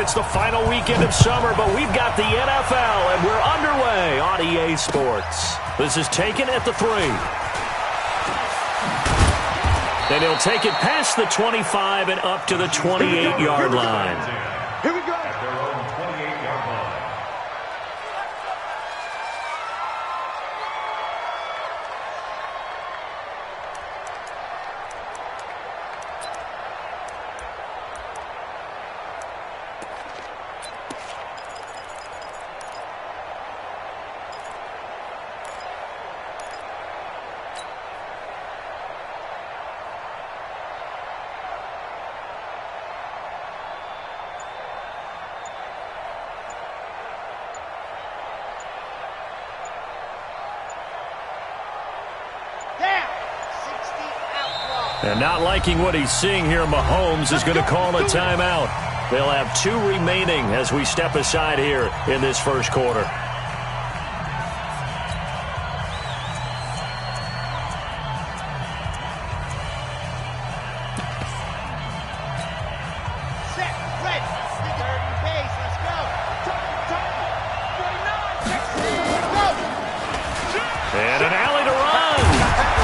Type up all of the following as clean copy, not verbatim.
it's the final weekend of summer, but we've got the NFL, and we're underway on EA Sports. This is taken at the 3. Then he'll take it past the 25 and up to the 28-yard line. Here we go. And not liking what he's seeing here, Mahomes is going to call a timeout. They'll have 2 remaining as we step aside here in this first quarter. Set, ready, dirty pace, let's go. And an alley to run.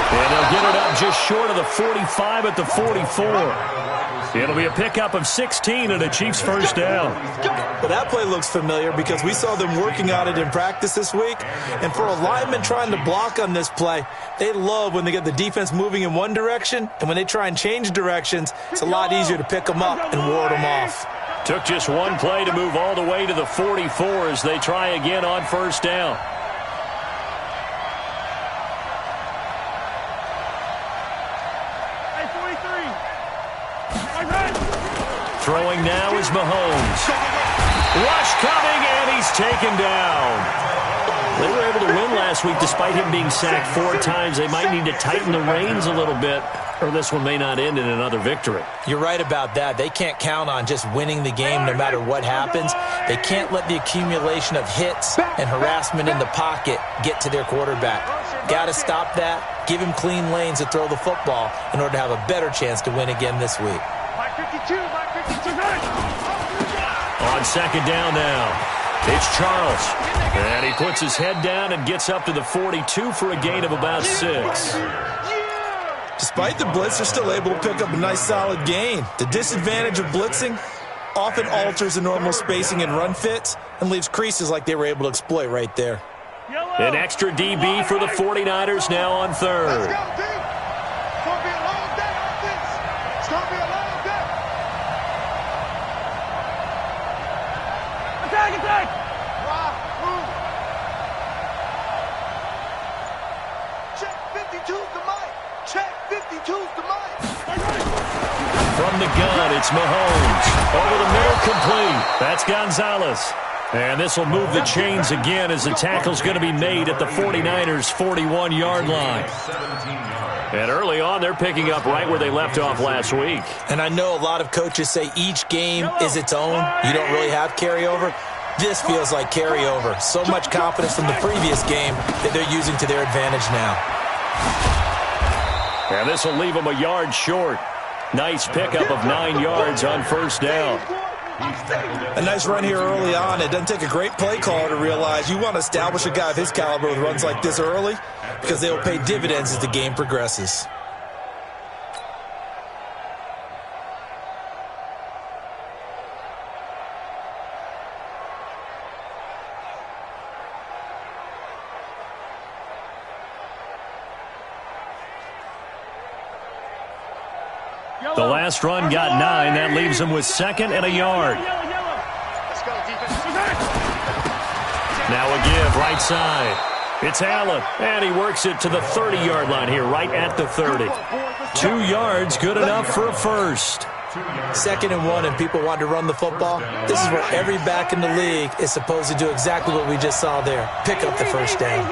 And they'll get it up just short of the 45 at the 44. It'll be a pickup of 16 and a Chiefs first down. Well, that play looks familiar because we saw them working on it in practice this week. And for a lineman trying to block on this play, they love when they get the defense moving in one direction. And when they try and change directions, it's a lot easier to pick them up and ward them off. Took just one play to move all the way to the 44 as they try again on first down. Throwing now is Mahomes. Rush coming, and he's taken down. They were able to win last week despite him being sacked 4 times. They might need to tighten the reins a little bit, or this one may not end in another victory. You're right about that. They can't count on just winning the game no matter what happens. They can't let the accumulation of hits and harassment in the pocket get to their quarterback. Got to stop that, give him clean lanes to throw the football in order to have a better chance to win again this week. On second down now, it's Charles. And he puts his head down and gets up to the 42 for a gain of about 6. Despite the blitz, they're still able to pick up a nice solid gain. The disadvantage of blitzing often alters the normal spacing and run fits and leaves creases like they were able to exploit right there. An extra DB for the 49ers now on third. From the gun, it's Mahomes. Over the middle, complete. That's Gonzalez. And this will move the chains again as the tackle's going to be made at the 49ers' 41-yard line. And early on, they're picking up right where they left off last week. And I know a lot of coaches say each game is its own. You don't really have carryover. This feels like carryover. So much confidence from the previous game that they're using to their advantage now. And this will leave them a yard short. Nice pickup of 9 yards on first down. A nice run here early on. It doesn't take a great play caller to realize you want to establish a guy of his caliber with runs like this early because they will pay dividends as the game progresses. The last run got 9. That leaves him with 2nd and a yard. Now a give, right side. It's Allen, and he works it to the 30-yard line here, right at the 30. 2 yards, good enough for a first. 2nd and 1, and people want to run the football. This is where every back in the league is supposed to do exactly what we just saw there. Pick up the first down.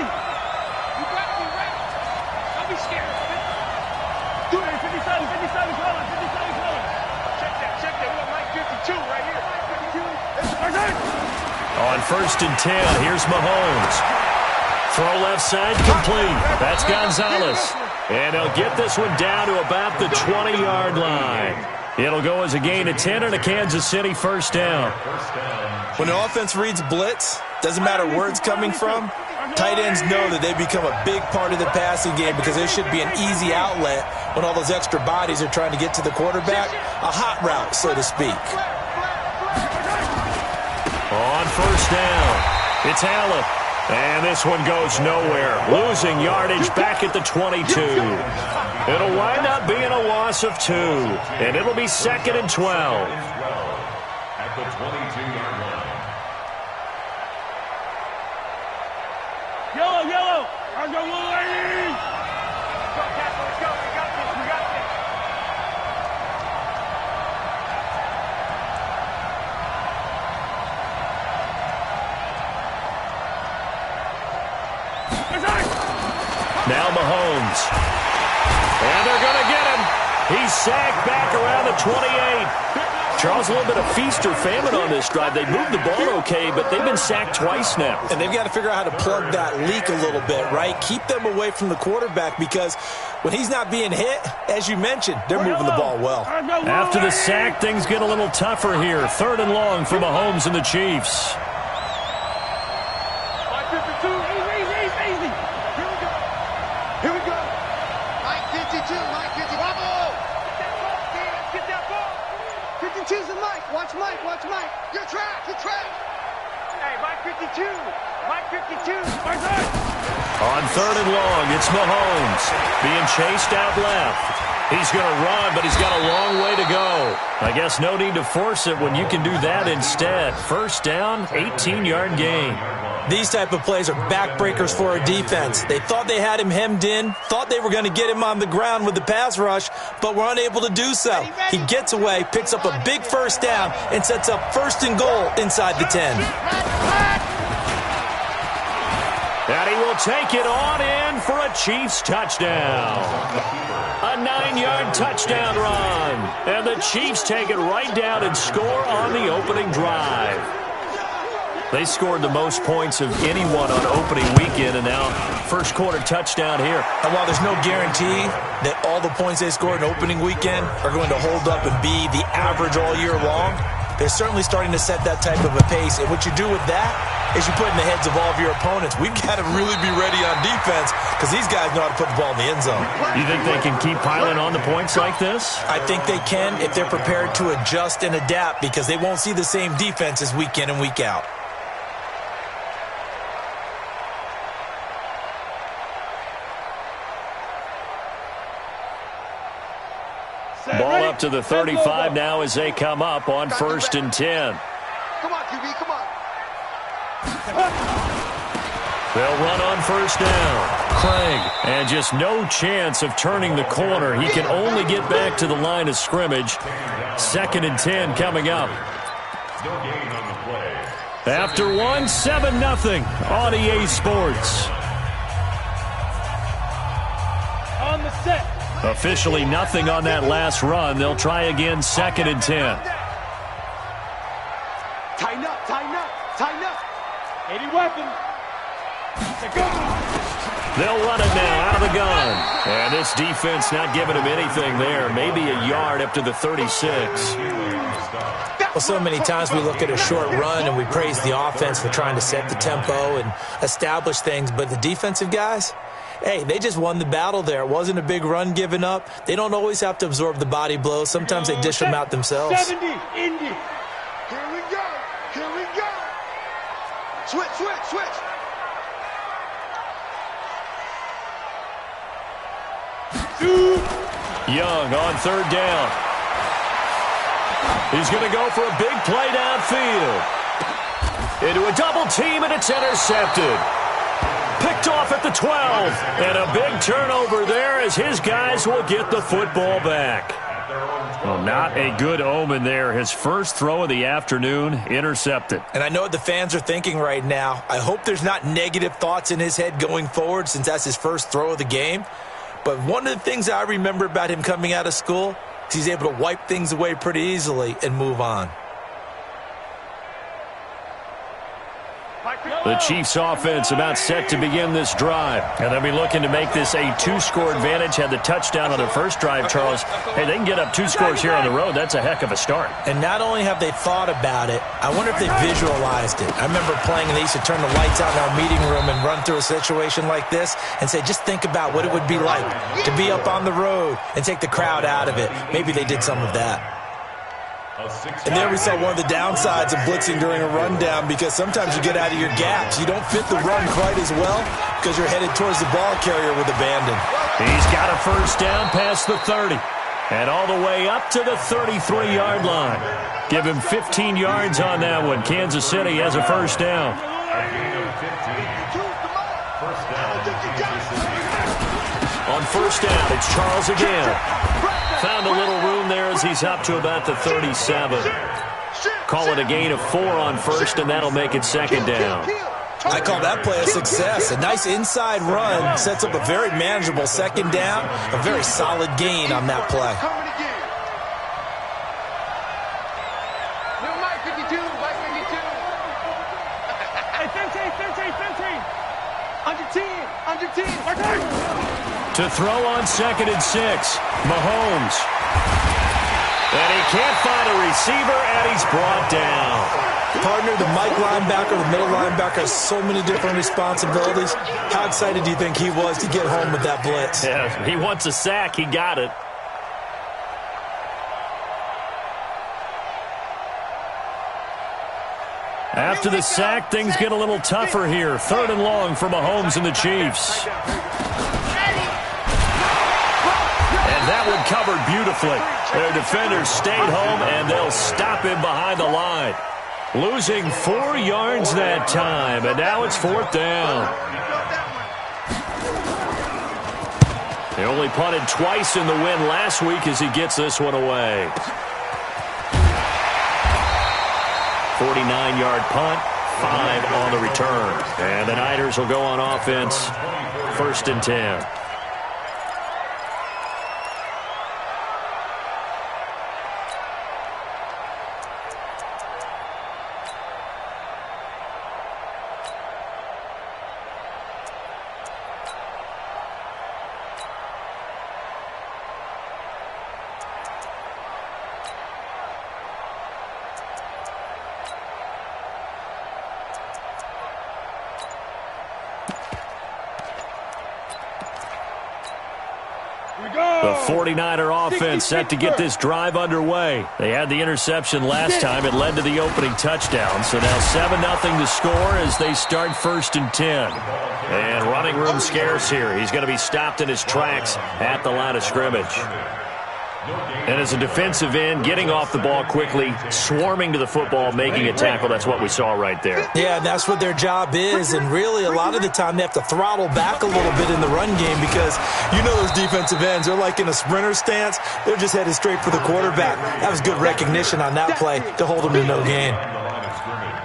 On 1st and 10, here's Mahomes. Throw left side, complete. That's Gonzalez. And they'll get this one down to about the 20-yard line. It'll go as a gain of 10 and a Kansas City first down. When the offense reads blitz, doesn't matter where it's coming from, tight ends know that they become a big part of the passing game because there should be an easy outlet when all those extra bodies are trying to get to the quarterback. A hot route, so to speak. On first down, it's Allen. And this one goes nowhere. Losing yardage back at the 22. It'll wind up being a loss of 2. And it'll be 2nd and 12. At the 22-yard line. Yellow, yellow. Let's go, little lady. Let's go, Castle. Let's go. We got this. We got this. Now Mahomes. And they're going to get him. He's sacked back around the 28. Charles, a little bit of feast or famine on this drive. They moved the ball okay, but they've been sacked twice now. And they've got to figure out how to plug that leak a little bit, right? Keep them away from the quarterback because when he's not being hit, as you mentioned, they're moving the ball well. After the sack, things get a little tougher here. 3rd and long for Mahomes and the Chiefs. Here we go. Mike 52, Mike 50. Bravo! Get that ball. 52's the Mike. Watch Mike, watch Mike. Your track, your track. Hey, Mike 52. Mike 52. On 3rd and long, it's Mahomes being chased out left. He's going to run, but he's got a long way to go. I guess no need to force it when you can do that instead. First down, 18-yard gain. These type of plays are backbreakers for a defense. They thought they had him hemmed in, thought they were going to get him on the ground with the pass rush, but were unable to do so. He gets away, picks up a big first down, and sets up 1st and goal inside the 10. And he will take it on in for a Chiefs touchdown. A 9-yard touchdown run. And the Chiefs take it right down and score on the opening drive. They scored the most points of anyone on opening weekend, and now first quarter touchdown here. And while there's no guarantee that all the points they scored in opening weekend are going to hold up and be the average all year long, they're certainly starting to set that type of a pace. And what you do with that is you put in the heads of all of your opponents, we've got to really be ready on defense because these guys know how to put the ball in the end zone. You think they can keep piling on the points like this? I think they can if they're prepared to adjust and adapt because they won't see the same defenses week in and week out. Ball up to the 35 now as they come up on 1st and 10. Come on, QB, come on. They'll run on first down. Craig, and just no chance of turning the corner. He can only get back to the line of scrimmage. 2nd and 10 coming up. No gain on the play. After 1, 7-0 on EA Sports. On the set. Officially nothing on that last run. They'll try again 2nd and 10. Tighten up, tighten up, tighten up. 80 weapon. They'll run it now out of the gun. And this defense not giving him anything there. Maybe a yard up to the 36. Well, so many times we look at a short run and we praise the offense for trying to set the tempo and establish things. But the defensive guys, hey, they just won the battle there. It wasn't a big run given up. They don't always have to absorb the body blows. Sometimes they dish them out themselves. 70, Indy. Here we go. Here we go. Switch, switch, switch. Young on 3rd down. He's going to go for a big play downfield. Into a double team, and it's intercepted. Picked off at the 12. And a big turnover there as his guys will get the football back. Well, not a good omen there. His first throw of the afternoon intercepted. And I know what the fans are thinking right now. I hope there's not negative thoughts in his head going forward since that's his first throw of the game. But one of the things I remember about him coming out of school is he's able to wipe things away pretty easily and move on. The Chiefs offense about set to begin this drive. And they'll be looking to make this a two-score advantage. Had the touchdown on their first drive, Charles. Hey, they can get up 2 scores here on the road. That's a heck of a start. And not only have they thought about it, I wonder if they visualized it. I remember playing and they used to turn the lights out in our meeting room and run through a situation like this and say, just think about what it would be like to be up on the road and take the crowd out of it. Maybe they did some of that. And there we saw one of the downsides of blitzing during a rundown, because sometimes you get out of your gaps. You don't fit the run quite as well because you're headed towards the ball carrier with abandon. He's got a first down past the 30 and all the way up to the 33-yard line. Give him 15 yards on that one. Kansas City has a first down. On first down, it's Charles again. Found a little room there as he's up to about the 37. Call it a gain of 4 on first, and that'll make it second down. I call that play a success. A nice inside run sets up a very manageable second down. A very solid gain on that play. To throw on 2nd and 6, Mahomes. And he can't find a receiver, and he's brought down. Partner, the Mike linebacker, the middle linebacker, has so many different responsibilities. How excited do you think he was to get home with that blitz? Yeah, he wants a sack. He got it. After the sack, things get a little tougher here. 3rd and long for Mahomes and the Chiefs. And that one covered beautifully. Their defenders stayed home, and they'll stop him behind the line. Losing 4 yards that time, and now it's 4th down. He only punted twice in the win last week as he gets this one away. 49-yard punt, 5 on the return. And the Niners will go on offense, 1st and 10. The 49er offense set to get this drive underway. They had the interception last time. It led to the opening touchdown. So now 7-0 to score as they start 1st and 10. And running room scarce here. He's going to be stopped in his tracks at the line of scrimmage. And as a defensive end, getting off the ball quickly, swarming to the football, making a tackle, that's what we saw right there. Yeah, and that's what their job is. And really, a lot of the time, they have to throttle back a little bit in the run game because you know those defensive ends, they're like in a sprinter stance. They're just headed straight for the quarterback. That was good recognition on that play to hold them to no gain.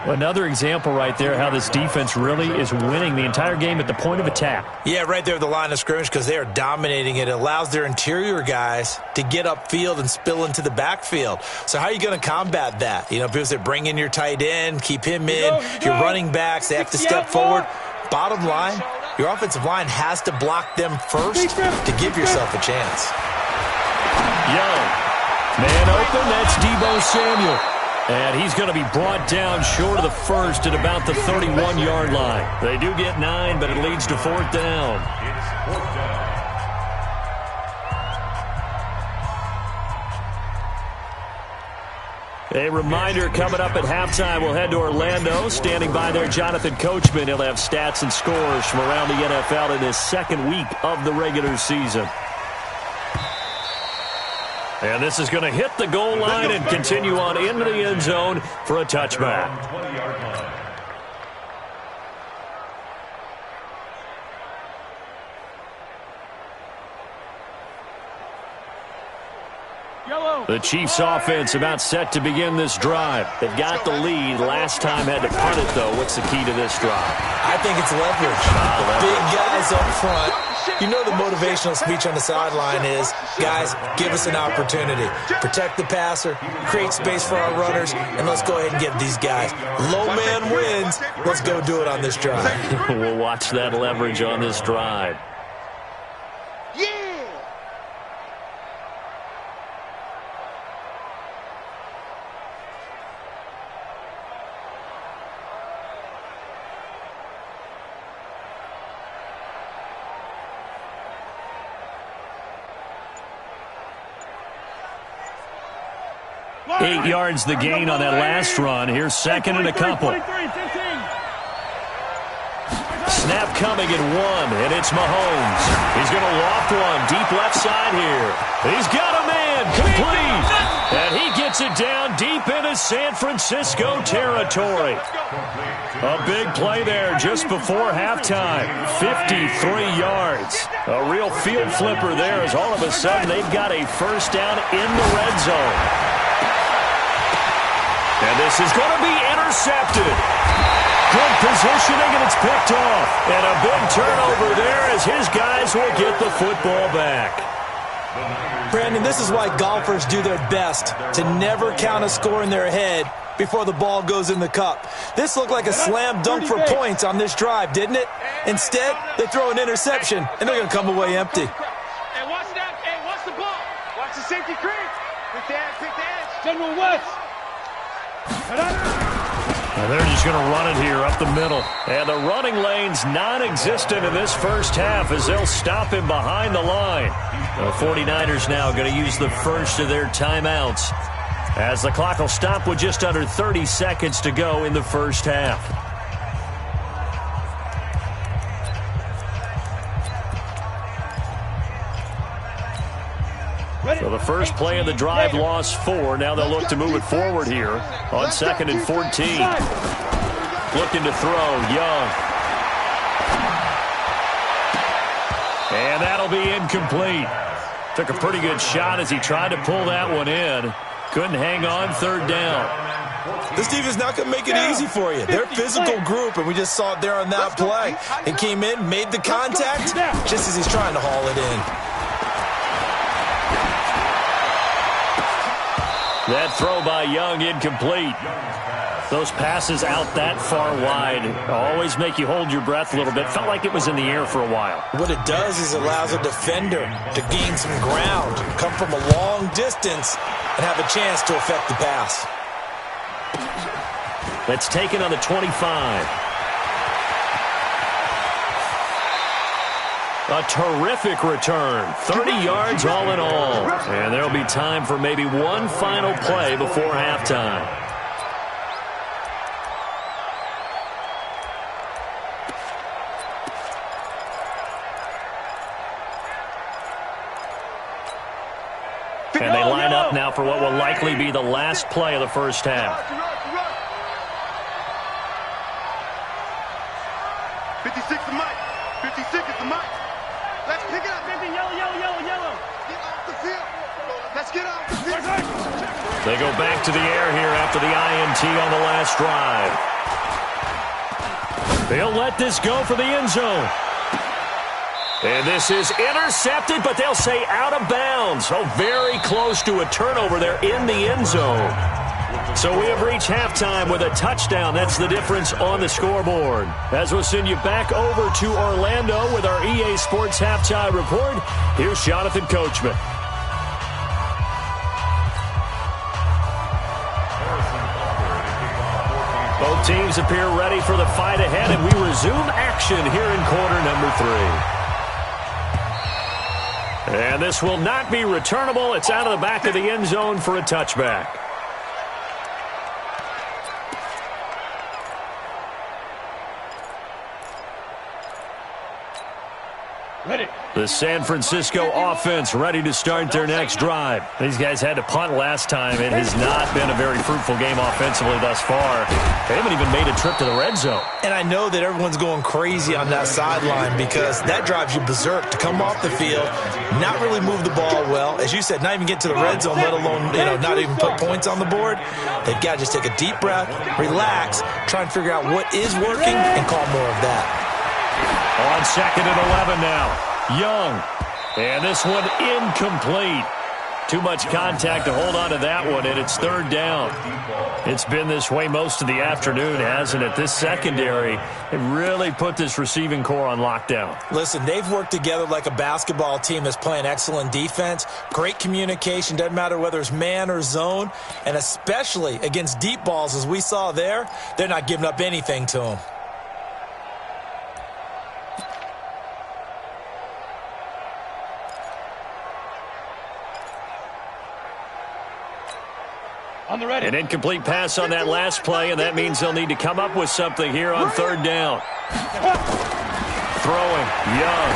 Another example right there how this defense really is winning the entire game at the point of attack. Yeah, right there at the line of scrimmage because they are dominating it. It allows their interior guys to get upfield and spill into the backfield. So how are you going to combat that? You know, because they bring in your tight end, keep him in, your running backs, they have to step forward. Bottom line, your offensive line has to block them first to give yourself a chance. Young, man open, that's Deebo Samuel. And he's going to be brought down short of the first at about the 31-yard line. They do get 9, but it leads to 4th down. It's 4th down. A reminder coming up at halftime, we'll head to Orlando. Standing by there, Jonathan Coachman. He'll have stats and scores from around the NFL in his 2nd week of the regular season. And this is going to hit the goal line and continue on into the end zone for a touchback. The Chiefs offense about set to begin this drive. They've got the lead. Last time had to punt it, though. What's the key to this drive? I think it's leverage. Big guys up front. You know the motivational speech on the sideline is, guys, give us an opportunity. Protect the passer, create space for our runners, and let's go ahead and get these guys. Low man wins. Let's go do it on this drive. We'll watch that leverage on this drive. Eight yards the gain on that last run. Here's second and a couple. Snap coming at one, and it's Mahomes. He's going to loft one deep left side here. He's got a man complete, and he gets it down deep into San Francisco territory. A big play there just before halftime. 53 yards. A real field flipper there as all of a sudden they've got a first down in the red zone. And this is going to be intercepted. Good positioning, and it's picked off. And a big turnover there as his guys will get the football back. Brandon, this is why golfers do their best to never count a score in their head before the ball goes in the cup. This looked like a slam dunk for points on this drive, didn't it? Instead, they throw an interception, and they're going to come away empty. Hey, watch that. Hey, watch the ball. Watch the safety creep. Pick the edge. General West. And they're just going to run it here up the middle. And the running lane's non-existent in this first half as they'll stop him behind the line. The 49ers now going to use the first of their timeouts as the clock will stop with just under 30 seconds to go in the first half. So the first play of the drive lost 4. Now they'll look to move it forward here on 2nd and 14. Looking to throw, Young. And that'll be incomplete. Took a pretty good shot as he tried to pull that one in. Couldn't hang on, third down. This defense not going to make it easy for you. They're a physical group, and we just saw it there on that play. He came in, made the contact, just as he's trying to haul it in. That throw by Young incomplete. Those passes out that far wide always make you hold your breath a little bit. Felt like it was in the air for a while. What it does is it allows a defender to gain some ground, come from a long distance, and have a chance to affect the pass. That's taken on the 25. A terrific return. 30 yards all in all. And there'll be time for maybe one final play before halftime. And they line up now for what will likely be the last play of the first half. 56 is Mike. 56 is the Mike. Let's pick it up. Yellow. Get off the field. Let's get off the field. They go back to the air here after the INT on the last drive. They'll let this go for the end zone. And this is intercepted, but they'll say out of bounds. Oh, very close to a turnover there in the end zone. So we have reached halftime with a touchdown. That's the difference on the scoreboard. As we'll send you back over to Orlando with our EA Sports Halftime Report, here's Jonathan Coachman. Both teams appear ready for the fight ahead, and we resume action here in quarter number 3. And this will not be returnable. It's out of the back of the end zone for a touchback. The San Francisco offense ready to start their next drive. These guys had to punt last time. It has not been a very fruitful game offensively thus far. They haven't even made a trip to the red zone. And I know that everyone's going crazy on that sideline because that drives you berserk to come off the field, not really move the ball well. As you said, not even get to the red zone, let alone, not even put points on the board. They've got to just take a deep breath, relax, try and figure out what is working and call more of that. On 2nd and 11 now. Young. And this one incomplete. Too much contact to hold on to that one, and it's third down. It's been this way most of the afternoon, hasn't it? This secondary, it really put this receiving core on lockdown. Listen, they've worked together like a basketball team that's playing excellent defense. Great communication, doesn't matter whether it's man or zone, and especially against deep balls, as we saw there, they're not giving up anything to them. An incomplete pass on that last play, and that means they'll need to come up with something here on third down. Throwing, Young.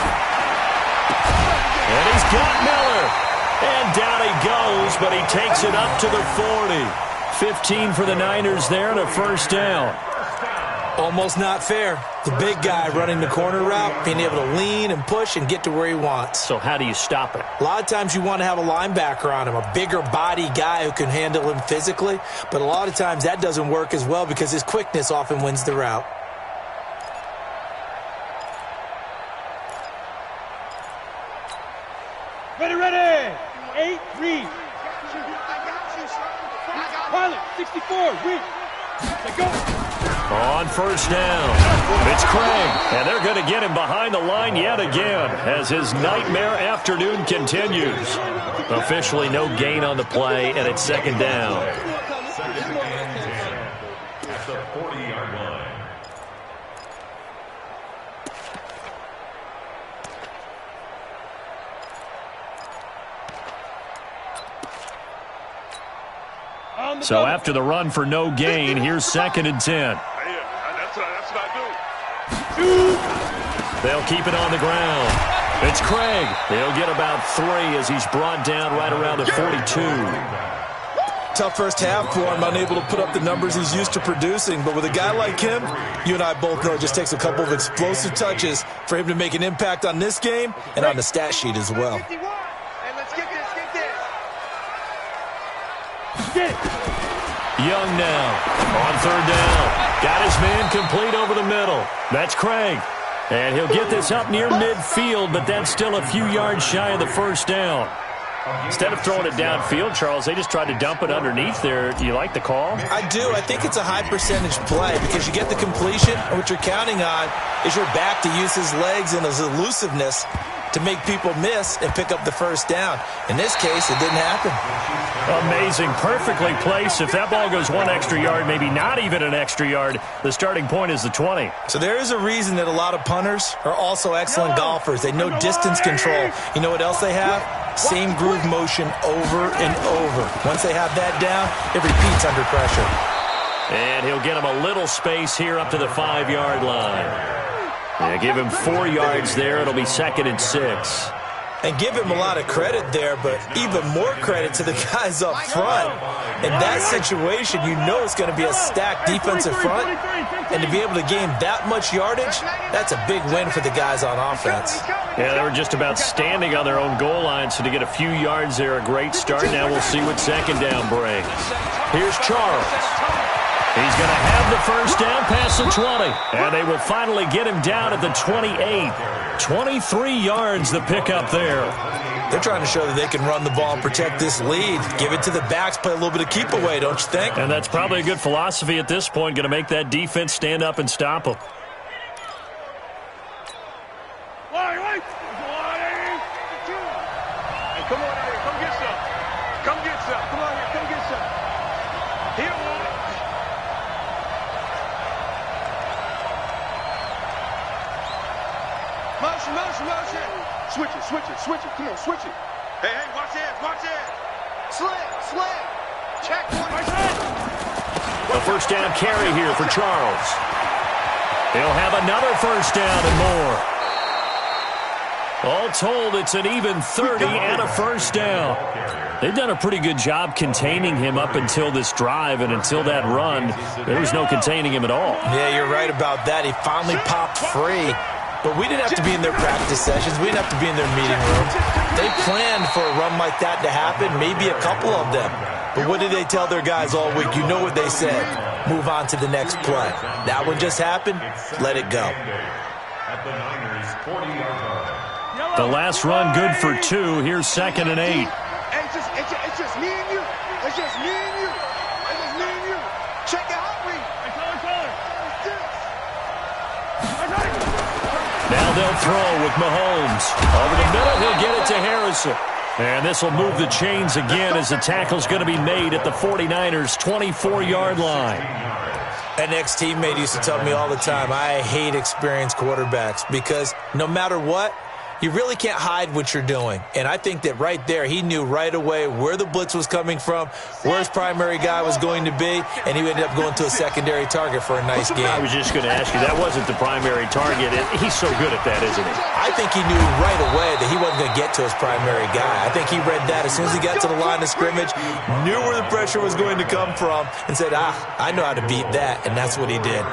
And he's got Miller. And down he goes, but he takes it up to the 40. 15 for the Niners there and a first down. Almost not fair. The big guy running the corner route, being able to lean and push and get to where he wants. So how do you stop it? A lot of times you want to have a linebacker on him, a bigger body guy who can handle him physically. But a lot of times that doesn't work as well because his quickness often wins the route. Ready. 8, read. Pilot, 64, read. Let's go. On first down, it's Craig, and they're going to get him behind the line yet again as his nightmare afternoon continues. Officially no gain on the play, and it's second down. Second and 10 at the 40-yard line. So after the run for no gain, here's second and 10. That's what I do. They'll keep it on the ground. It's Craig. He'll get about 3 as he's brought down right around the 42. Tough first half for him, unable to put up the numbers he's used to producing. But with a guy like him, you and I both know it just takes a couple of explosive touches for him to make an impact on this game and on the stat sheet as well. Hey, let's get this, Get it. Young now on third down. Got his man complete over the middle. That's Craig. And he'll get this up near midfield, but that's still a few yards shy of the first down. Instead of throwing it downfield, Charles, they just tried to dump it underneath there. Do you like the call? I do. I think it's a high percentage play because you get the completion, and what you're counting on is your back to use his legs and his elusiveness to make people miss and pick up the first down. In this case, it didn't happen. Amazing. Perfectly placed. If that ball goes 1 extra yard, maybe not even an extra yard, the starting point is the 20. So there is a reason that a lot of punters are also excellent golfers. They know distance control. You know what else they have? Same groove motion over and over. Once they have that down, it repeats under pressure. And he'll get him a little space here up to the 5-yard line. Yeah, give him 4 yards there. It'll be second and 6. And give him a lot of credit there, but even more credit to the guys up front. In that situation, you know it's going to be a stacked defensive front. And to be able to gain that much yardage, that's a big win for the guys on offense. Yeah, they were just about standing on their own goal line, so to get a few yards there, a great start. Now we'll see what second down brings. Here's Charles. He's going to have the first down past the 20. And they will finally get him down at the 28. 23 yards the pickup there. They're trying to show that they can run the ball and protect this lead. Give it to the backs, play a little bit of keep away, don't you think? And that's probably a good philosophy at this point, going to make that defense stand up and stop them. Hey, come on out here. Come get some. Come get some. Come on here. Come get some. Here, boy. Motion. Switch it. Come on, switch it. Hey, watch it. Sling. Check one. A first down carry here for Charles. He'll have another first down and more. All told, it's an even 30 and a first down. They've done a pretty good job containing him up until this drive, and until that run, there was no containing him at all. Yeah, you're right about that. He finally popped free. But we didn't have to be in their practice sessions. We didn't have to be in their meeting room. They planned for a run like that to happen, maybe a couple of them. But what did they tell their guys all week? You know what they said. Move on to the next play. That one just happened. Let it go. At the Niners' 40-yard line. The last run good for 2. Here's 2nd and 8. It's just me and you. It's just me and you. It's just me and you. Check your heart rate. Now they'll throw with Mahomes. Over the middle, he'll get it to Harrison. And this will move the chains again as the tackle's going to be made at the 49ers' 24-yard line. An ex-teammate used to tell me all the time, I hate experienced quarterbacks because no matter what, you really can't hide what you're doing. And I think that right there, he knew right away where the blitz was coming from, where his primary guy was going to be, and he ended up going to a secondary target for a nice game. I was just going to ask you, that wasn't the primary target. He's so good at that, isn't he? I think he knew right away that he wasn't going to get to his primary guy. I think he read that as soon as he got to the line of scrimmage, knew where the pressure was going to come from, and said, I know how to beat that, and that's what he did.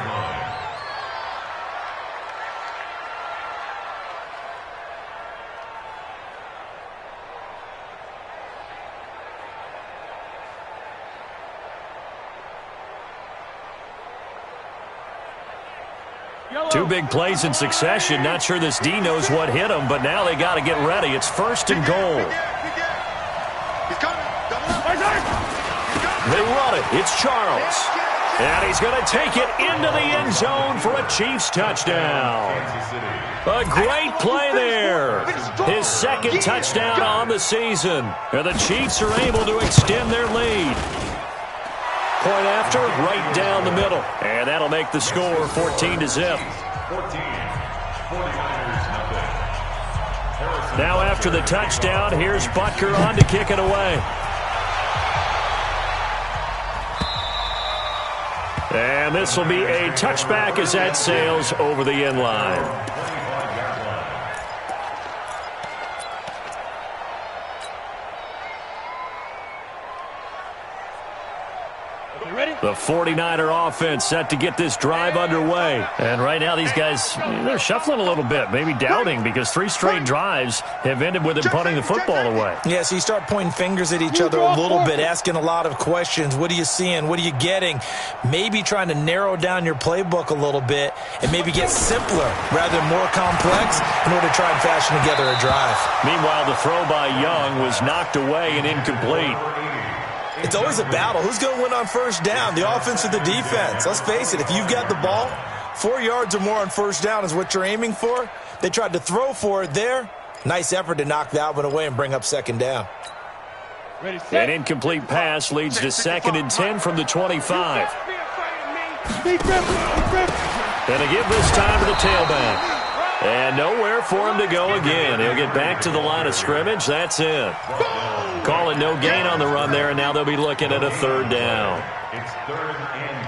Two big plays in succession. Not sure this D knows what hit him, but now they got to get ready. It's 1st and goal. They run it. It's Charles. And he's going to take it into the end zone for a Chiefs touchdown. A great play there. His 2nd touchdown on the season. And the Chiefs are able to extend their lead. Point after, right down the middle. And that'll make the score 14-0. Now after the touchdown, here's Butker on to kick it away. And this will be a touchback as that sails over the end line. The 49er offense set to get this drive underway. And right now these guys, they're shuffling a little bit, maybe doubting, because 3 straight drives have ended with them punting the football away. Yeah, so you start pointing fingers at each other a little bit, asking a lot of questions. What are you seeing? What are you getting? Maybe trying to narrow down your playbook a little bit and maybe get simpler rather than more complex in order to try and fashion together a drive. Meanwhile, the throw by Young was knocked away and incomplete. It's always a battle. Who's going to win on 1st down, the offense or the defense? Let's face it, if you've got the ball, 4 yards or more on 1st down is what you're aiming for. They tried to throw for it there. Nice effort to knock that one away and bring up 2nd down. An incomplete pass leads to 2nd and 10 from the 25. And a give this time to the tailback. And nowhere for him to go again. He'll get back to the line of scrimmage. That's it. Call it no gain on the run there, and now they'll be looking at a 3rd down. It's 3rd and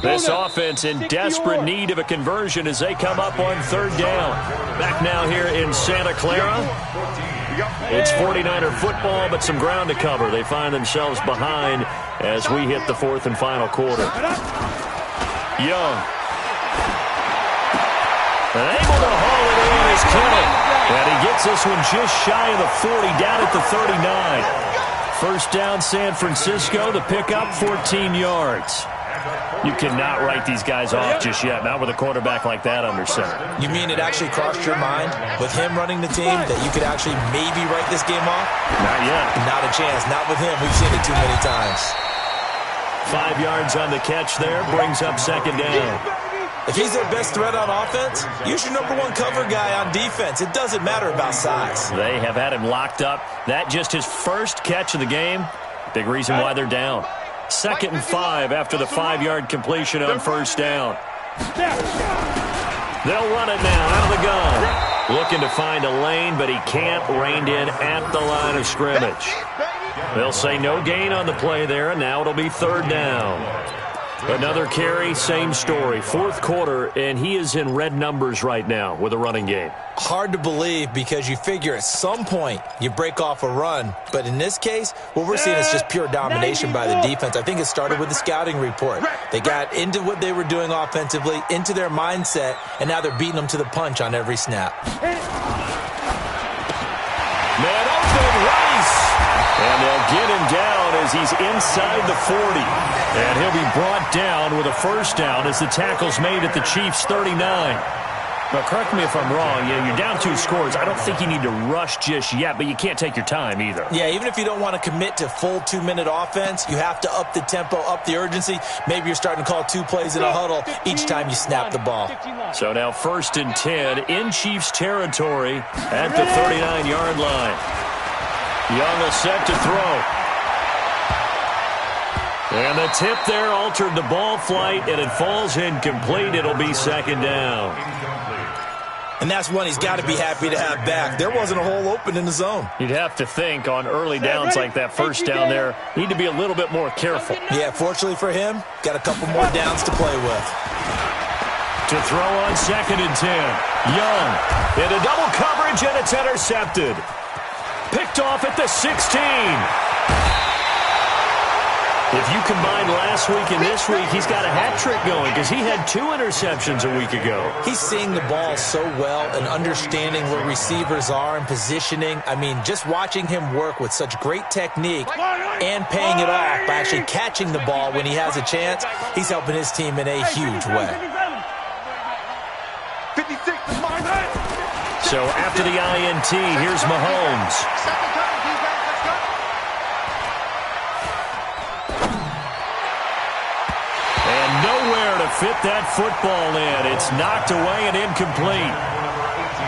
10. This offense in desperate need of a conversion as they come up on 3rd down. Back now here in Santa Clara. It's 49er football, but some ground to cover. They find themselves behind as we hit the 4th and final quarter. Young. And able to haul it in is Kittle. And he gets this one just shy of the 40, down at the 39. 1st down, San Francisco. The pickup, 14 yards. You cannot write these guys off just yet, not with a quarterback like that under center. You mean it actually crossed your mind with him running the team that you could actually maybe write this game off? Not yet. Not a chance. Not with him. We've seen it too many times. 5 yards on the catch there, brings up 2nd down. If he's their best threat on offense, use your #1 cover guy on defense. It doesn't matter about size. They have had him locked up. That just his 1st catch of the game. Big reason why they're down. 2nd and 5 after the 5-yard completion on 1st down. They'll run it now out of the gun. Looking to find a lane, but he can't. Reined in at the line of scrimmage. They'll say no gain on the play there, and now it'll be 3rd down. Another carry, same story. 4th quarter, and he is in red numbers right now with a running game. Hard to believe because you figure at some point you break off a run. But in this case, what we're seeing is just pure domination by the defense. I think it started with the scouting report. They got into what they were doing offensively, into their mindset, and now they're beating them to the punch on every snap. Man open, Rice. And they'll get him down as he's inside the 40. And he'll be brought down with a first down as the tackle's made at the Chiefs' 39. Now, correct me if I'm wrong. Yeah, you're down 2 scores. I don't think you need to rush just yet, but you can't take your time either. Yeah, even if you don't want to commit to full 2-minute offense, you have to up the tempo, up the urgency. Maybe you're starting to call 2 plays in a huddle each time you snap the ball. So now 1st and 10 in Chiefs territory at the 39-yard line. Young will set to throw. And the tip there altered the ball flight, and it falls incomplete. It'll be 2nd down. And that's one he's got to be happy to have back. There wasn't a hole open in the zone. You'd have to think on early downs like that first down there, need to be a little bit more careful. Yeah, fortunately for him, got a couple more downs to play with. To throw on 2nd and 10. Young into double coverage, and it's intercepted. Picked off at the 16. If you combine last week and this week, he's got a hat trick going because he had 2 interceptions a week ago. He's seeing the ball so well and understanding where receivers are and positioning. I mean, just watching him work with such great technique and paying it off by actually catching the ball when he has a chance, he's helping his team in a huge way. 56 is mine. So after the INT, here's Mahomes. Nowhere to fit that football in. It's knocked away and incomplete.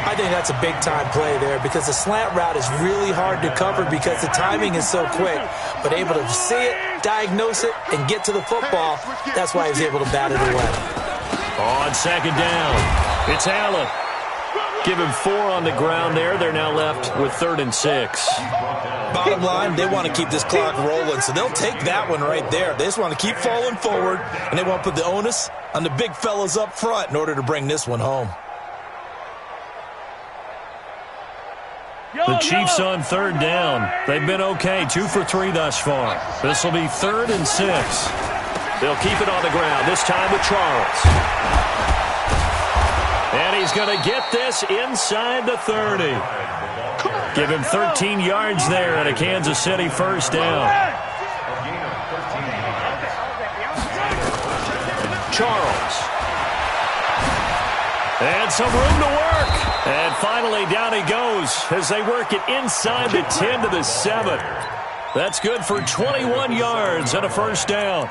I think that's a big-time play there because the slant route is really hard to cover because the timing is so quick. But able to see it, diagnose it, and get to the football, that's why he was able to bat it away. On 2nd down, it's Allen. Give him 4 on the ground there. They're now left with 3rd and 6. Bottom line, they want to keep this clock rolling, so they'll take that one right there. They just want to keep falling forward, and they want to put the onus on the big fellas up front in order to bring this one home. The Chiefs on 3rd down. They've been okay, 2 for 3 thus far. This will be 3rd and 6. They'll keep it on the ground, this time with Charles. And he's going to get this inside the 30. Give him 13 yards there at a Kansas City first down. Charles. And some room to work. And finally down he goes as they work it inside the 10 to the 7. That's good for 21 yards and a first down.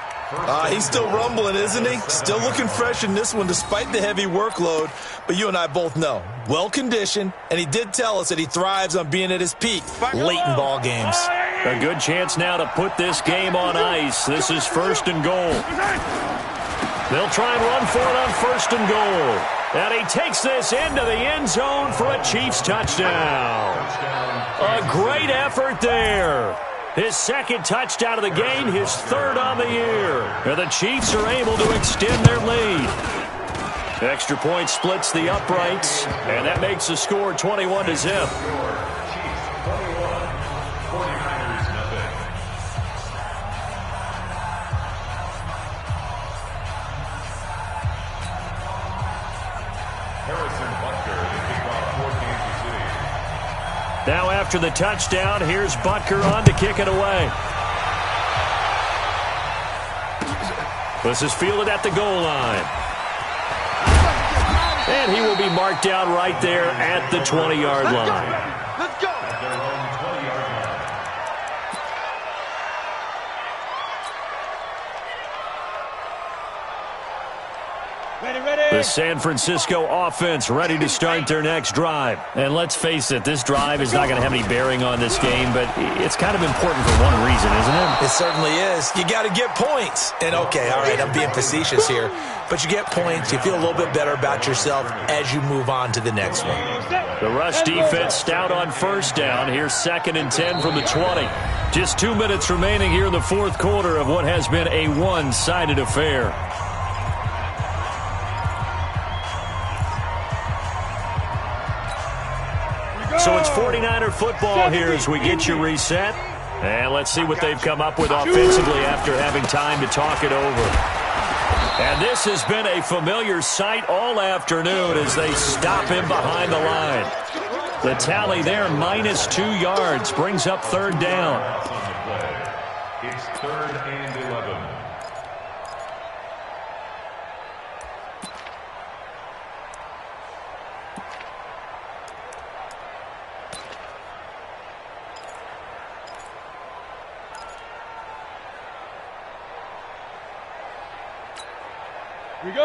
He's still rumbling, isn't he? Still looking fresh in this one despite the heavy workload. But you and I both know, well-conditioned, and he did tell us that he thrives on being at his peak late in ball games. A good chance now to put this game on ice. This is 1st and goal. They'll try and run for it on 1st and goal. And he takes this into the end zone for a Chiefs touchdown. A great effort there. His 2nd touchdown of the game, his 3rd on the year. And the Chiefs are able to extend their lead. Extra point splits the uprights, and that makes the score 21-0. Now after the touchdown, here's Butker on to kick it away. This is fielded at the goal line. And he will be marked down right there at the 20-yard line. Let's go. The San Francisco offense ready to start their next drive. And let's face it, this drive is not going to have any bearing on this game, but it's kind of important for one reason, isn't it? It certainly is. You got to get points. And okay, all right, I'm being facetious here, but you get points, you feel a little bit better about yourself as you move on to the next one. The rush defense stout on first down. Here's 2nd and 10 from the 20. Just 2 minutes remaining here in the 4th quarter of what has been a one-sided affair. So it's 49er football here as we get you reset. And let's see what they've come up with offensively after having time to talk it over. And this has been a familiar sight all afternoon as they stop him behind the line. The tally there, -2 yards, brings up third down. It's 3rd and 11.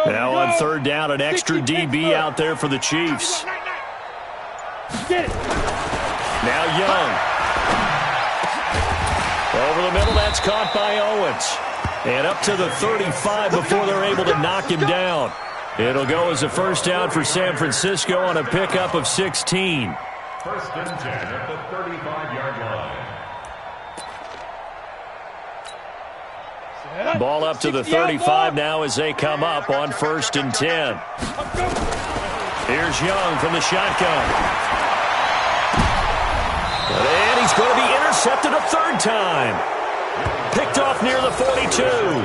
Now on third down, an extra DB out there for the Chiefs. Get it. Now Young. Over the middle, that's caught by Owens. And up to the 35 before they're able to knock him down. It'll go as a first down for San Francisco on a pickup of 16. 1st and 10 at the 35-yard line. Ball up to the 35 now as they come up on 1st and 10. Here's Young from the shotgun. And he's going to be intercepted a 3rd time. Picked off near the 42.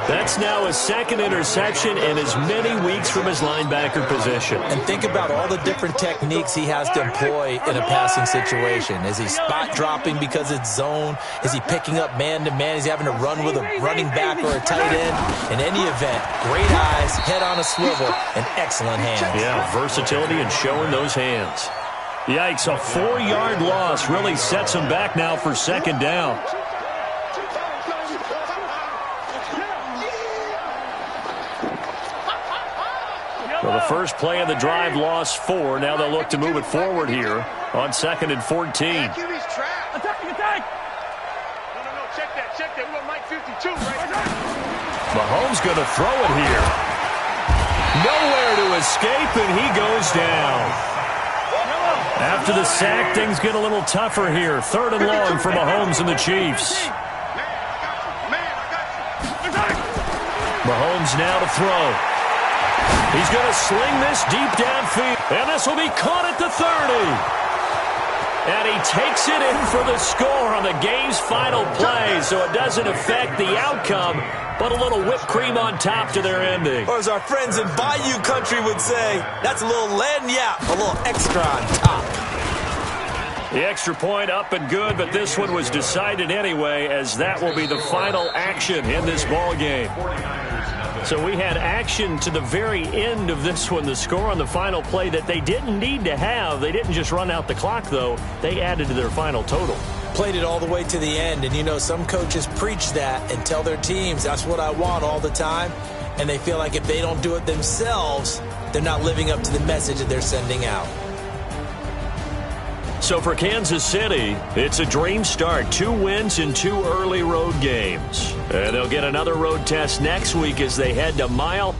That's now his 2nd interception in as many weeks from his linebacker position. And think about all the different techniques he has to employ in a passing situation. Is he spot dropping because it's zone? Is he picking up man-to-man? Is he having to run with a running back or a tight end? In any event, great eyes, head on a swivel, and excellent hands. Yeah, versatility and showing those hands. Yikes, a 4-yard loss really sets him back now for 2nd down. Well, the first play of the drive lost 4. Now they'll look to move it forward here on 2nd and 14. Attacking, attack. No, check that. We got Mike 52 right there. Mahomes going to throw it here. Nowhere to escape, and he goes down. After the sack, things get a little tougher here. 3rd and long for Mahomes and the Chiefs. Mahomes now to throw. He's going to sling this deep downfield, and this will be caught at the 30. And he takes it in for the score on the game's final play, so it doesn't affect the outcome, but a little whipped cream on top to their ending. Or as our friends in Bayou Country would say, that's a little lagniappe, a little extra on top. The extra point up and good, but this one was decided anyway, as that will be the final action in this ball game. So we had action to the very end of this one, the score on the final play that they didn't need to have. They didn't just run out the clock, though. They added to their final total. Played it all the way to the end, and you know, some coaches preach that and tell their teams, that's what I want all the time, and they feel like if they don't do it themselves, they're not living up to the message that they're sending out. So for Kansas City, it's a dream start. 2 wins in 2 early road games. And they'll get another road test next week as they head to Mile.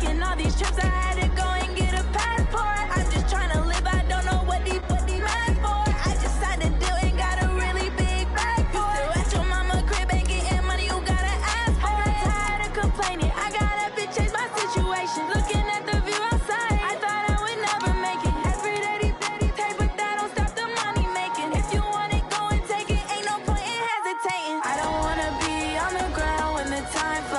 taking all these trips, I had to go and get a passport. I'm just trying to live, I don't know what these mad for. I just signed a deal and got a really big bag for it. Still at your mama crib and getting money, you gotta ask for it. I'm tired of complaining, I got up and changed my situation. Looking at the view outside, I thought I would never make it. Every day they pay, but that don't stop the money making. If you want it, go and take it, ain't no point in hesitating. I don't wanna be on the ground when the time for